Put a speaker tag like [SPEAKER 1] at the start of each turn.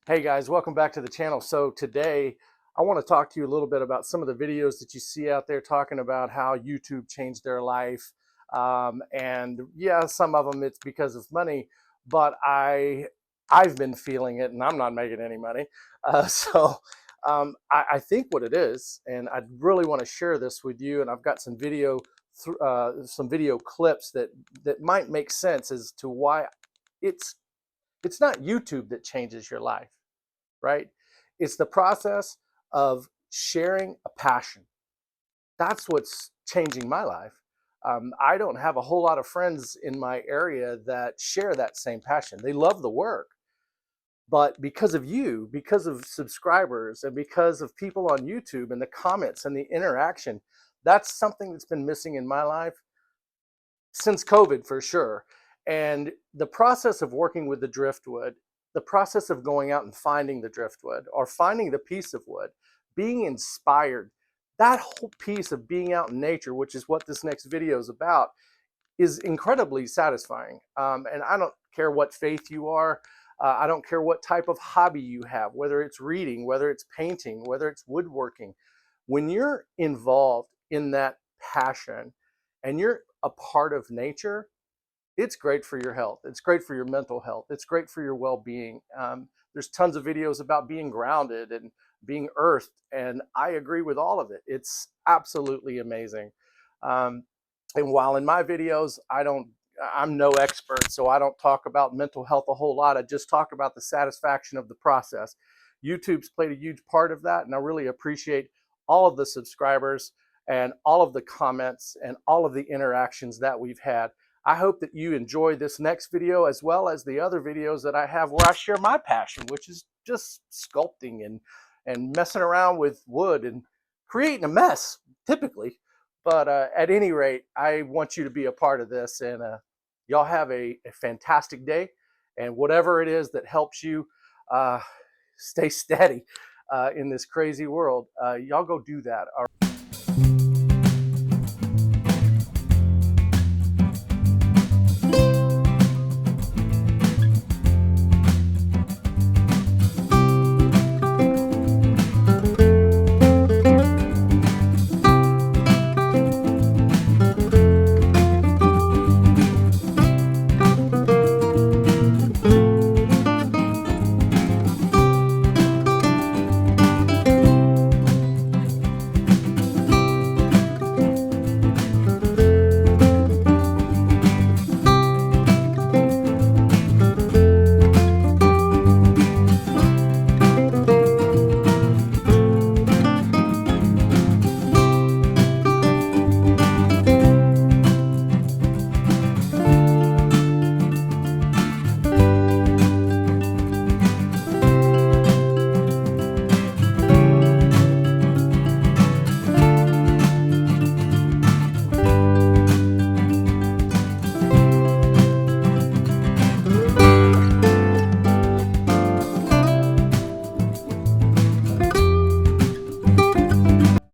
[SPEAKER 1] Hey guys, welcome back to the channel. So today I want to talk to you a little bit about some of the videos that you see out there talking about how YouTube changed their life. And yeah, some of them it's because of money, but I've been feeling it and I'm not making any money. I think what it is, and I really want to share this with you, and I've got some video clips that might make sense as to why it's it's not YouTube that changes your life, right? It's the process of sharing a passion. That's what's changing my life. I don't have a whole lot of friends in my area that share that same passion. They love the work, but because of you, because of subscribers, and because of people on YouTube and the comments and the interaction, that's something that's been missing in my life since COVID for sure. And the process of working with the driftwood, the process of going out and finding the driftwood or finding the piece of wood, being inspired, that whole piece of being out in nature, which is what this next video is about, is incredibly satisfying. And I don't care what faith you are. I don't care what type of hobby you have, whether it's reading, whether it's painting, whether it's woodworking. When you're involved in that passion and you're a part of nature, it's great for your health. It's great for your mental health. It's great for your well-being. There's tons of videos about being grounded and being earthed, and I agree with all of it. It's absolutely amazing. Um, and while in my videos, I'm no expert, so I don't talk about mental health a whole lot. I just talk about the satisfaction of the process. YouTube's played a huge part of that, and I really appreciate all of the subscribers and all of the comments and all of the interactions that we've had. I hope that you enjoy this next video as well as the other videos that I have where I share my passion, which is just sculpting and messing around with wood and creating a mess, typically. But at any rate, I want you to be a part of this, and y'all have a fantastic day. And whatever it is that helps you stay steady in this crazy world, y'all go do that. All